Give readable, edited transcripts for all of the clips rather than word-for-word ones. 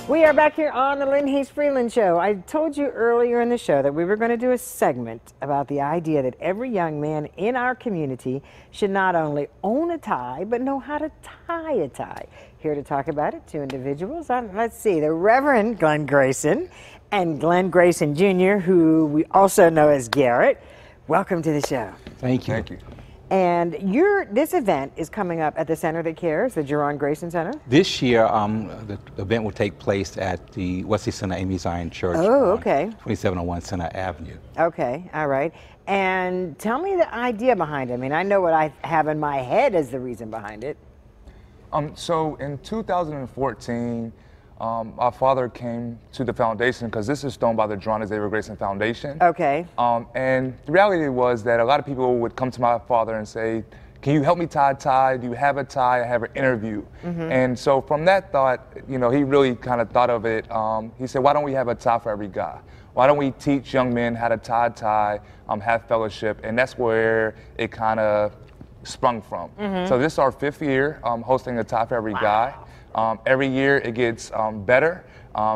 We are back here on the Lynne Hayes-Freeland Show. I told you earlier in the show that we were going to do a segment about the idea that every young man in our community should not only own a tie, but know how to tie a tie. Here to talk about it, two individuals. Let's see, the Reverend Glenn Grayson and Glenn Grayson Jr., who we also know as Garrett. Welcome to the show. Thank you. Thank you. And this event is coming up at the Center That Cares, the Jerron Grayson Center. This year, the event will take place at the Wesley Center Amy Zion Church. Oh, okay. 2701 Center Avenue. Okay, all right. And tell me the idea behind it. I mean, I know what I have in my head as the reason behind it. So in 2014, our father came to the foundation because this is thrown by the Jerron Xavier Grayson Foundation. Okay. And the reality was that a lot of people would come to my father and say, can you help me tie a tie? Do you have a tie? I have an interview. And so from that thought, you know, he really kind of thought of it. He said, why don't we have a tie for every guy? Why don't we teach young men how to tie a tie, have fellowship? And that's where it kind of sprung from. So this is our 5th year hosting a tie for every guy. Every year it gets better.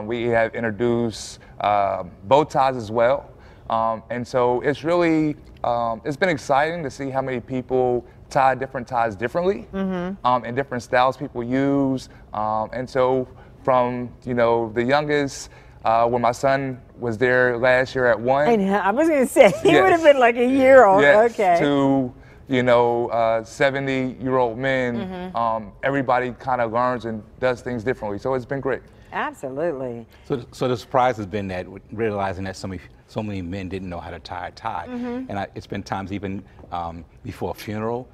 We have introduced bow ties as well. And so it's really, it's been exciting to see how many people tie different ties differently and different styles people use. And so from, you know, the youngest, when my son was there last year at 1. And I was going to say, he would have been like a year old. Yes, okay. To, you know, 70-year-old men, everybody kind of learns and does things differently. So it's been great. Absolutely. So the surprise has been that realizing that so many men didn't know how to tie a tie. And it's been times even before a funeral,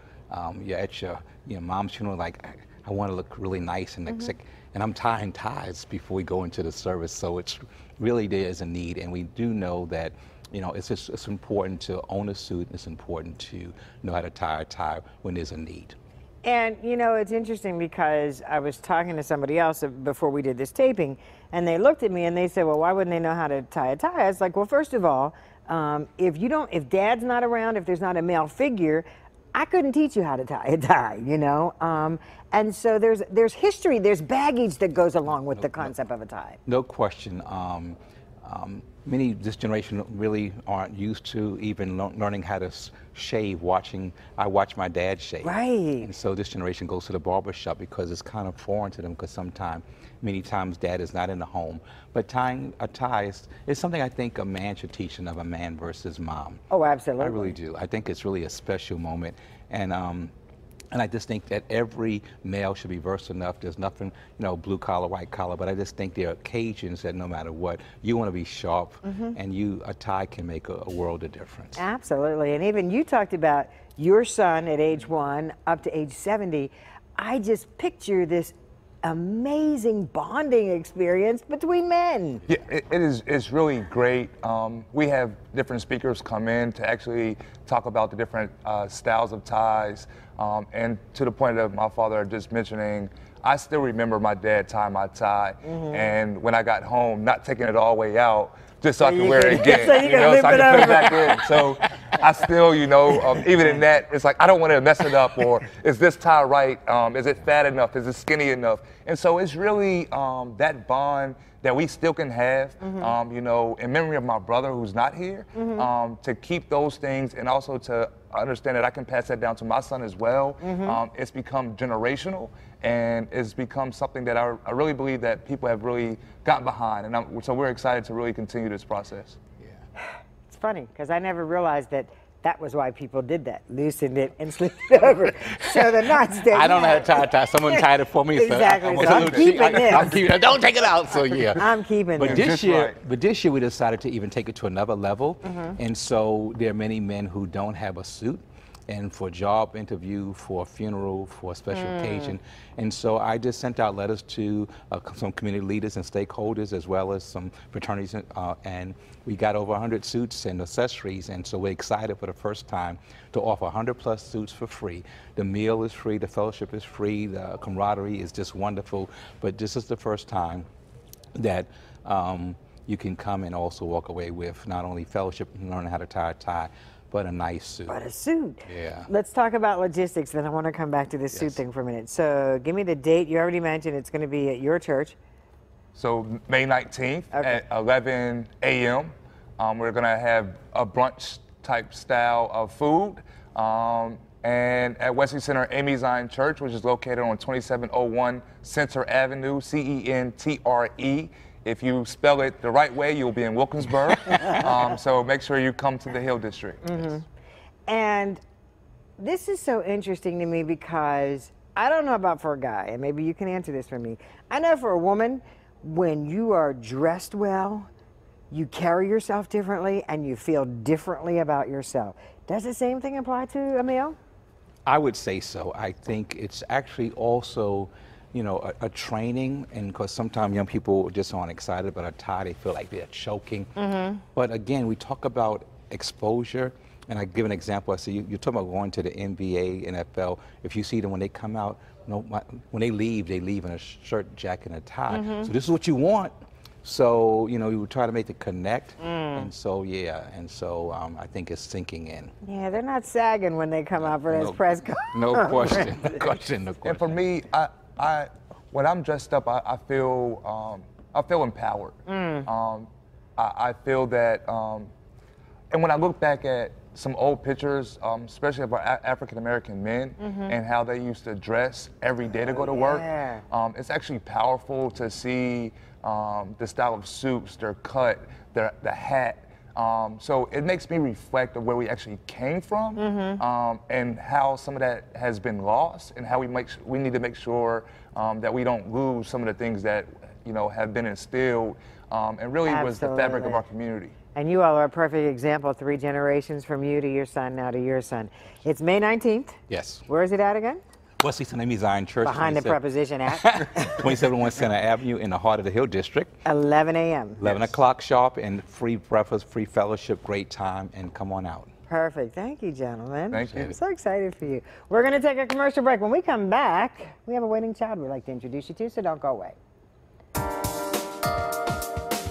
you're at your mom's funeral, like, I want to look really nice, and and I'm tying ties before we go into the service. So it's really, there is a need, and we do know that, you know, it's important to own a suit. It's important to know how to tie a tie when there's a need. And, you know, it's interesting because I was talking to somebody else before we did this taping, and they looked at me and they said, well, why wouldn't they know how to tie a tie? I was like, well, first of all, if dad's not around, if there's not a male figure, I couldn't teach you how to tie a tie, you know? And so there's history, there's baggage that goes along with the concept of a tie. No question. Many this generation really aren't used to even learning how to shave. I watch my dad shave. Right. And so this generation goes to the barber shop because it's kind of foreign to them, because many times dad is not in the home. But tying a tie is something I think a man should teach another man versus mom. Oh, absolutely. I really do. I think it's really a special moment. And I just think that every male should be versed enough. There's nothing, you know, blue collar, white collar, but I just think there are occasions that no matter what, you want to be sharp, and a tie can make a world of difference. Absolutely. And even you talked about your son at age 1 up to age 70. I just picture this amazing bonding experience between men. Yeah, it's really great. We have different speakers come in to actually talk about the different styles of ties. And to the point of my father just mentioning, I still remember my dad tying my tie, and when I got home, not taking it all the way out, just so I could wear it again, so you know, so I could put it back over. in. So I still, you know, even in that, it's like, I don't want to mess it up, or is this tie right? Is it fat enough? Is it skinny enough? And so it's really that bond that we still can have, you know, in memory of my brother who's not here, to keep those things, and also to understand that I can pass that down to my son as well. It's become generational, and it's become something that I really believe that people have really gotten behind, and so we're excited to really continue this process. Yeah. It's funny because I never realized that was why people did that. Loosened it and slipped it over. So the knots didn't. I don't know how to tie a tie. Someone tied it for me. Exactly. So So I'm keeping this. I'm keeping it. Don't take it out. So yeah. I'm keeping But this. this year we decided to even take it to another level. And so there are many men who don't have a suit, and for a job interview, for a funeral, for a special occasion. And so I just sent out letters to some community leaders and stakeholders, as well as some fraternities, and we got over 100 suits and accessories. And so we're excited for the first time to offer 100+ suits for free. The meal is free, the fellowship is free, the camaraderie is just wonderful. But this is the first time that you can come and also walk away with not only fellowship and learning how to tie a tie, but a nice suit. But a suit. Yeah. Let's talk about logistics, then I want to come back to this suit thing for a minute. So give me the date. You already mentioned it's going to be at your church. So May 19th Okay. at 11 a.m. We're gonna have a brunch type style of food. And at Wesley Center, Amy Zion Church, which is located on 2701 Center Avenue, Centre. If you spell it the right way, you'll be in Wilkinsburg. So make sure you come to the Hill District. Mm-hmm. And this is so interesting to me because I don't know about for a guy, and maybe you can answer this for me. I know for a woman, when you are dressed well, you carry yourself differently and you feel differently about yourself. Does the same thing apply to a male? I would say so. I think it's actually also, you know, a training, and because sometimes young people just aren't excited about a tie, they feel like they're choking. But again, we talk about exposure, and I give an example. I say, you're talking about going to the NBA, NFL. If you see them when they come out, you know, when they leave in a shirt, jacket, and a tie. So this is what you want. So, you know, we would try to make the connect. And so, yeah, and so I think it's sinking in. Yeah, they're not sagging when they come out for this press conference. No question, no question. And for me, when I'm dressed up, I feel empowered. I feel that, and when I look back at some old pictures, especially of our African American men and how they used to dress every day to go to work, it's actually powerful to see the style of suits, their cut, the hat. So it makes me reflect on where we actually came from and how some of that has been lost, and how we need to make sure that we don't lose some of the things that, you know, have been instilled and really was the fabric of our community. And you all are a perfect example, 3 generations from you to your son, now to your son. It's May 19th. Yes. Where is it at again? Wesley Center, Amy Zion Church. Behind the Preposition Act. 2701 Center Avenue in the heart of the Hill District. 11 a.m. 11 o'clock sharp, and free breakfast, free fellowship, great time, and come on out. Perfect. Thank you, gentlemen. Thank you. I'm so excited for you. We're going to take a commercial break. When we come back, we have a waiting child we'd like to introduce you to, so don't go away.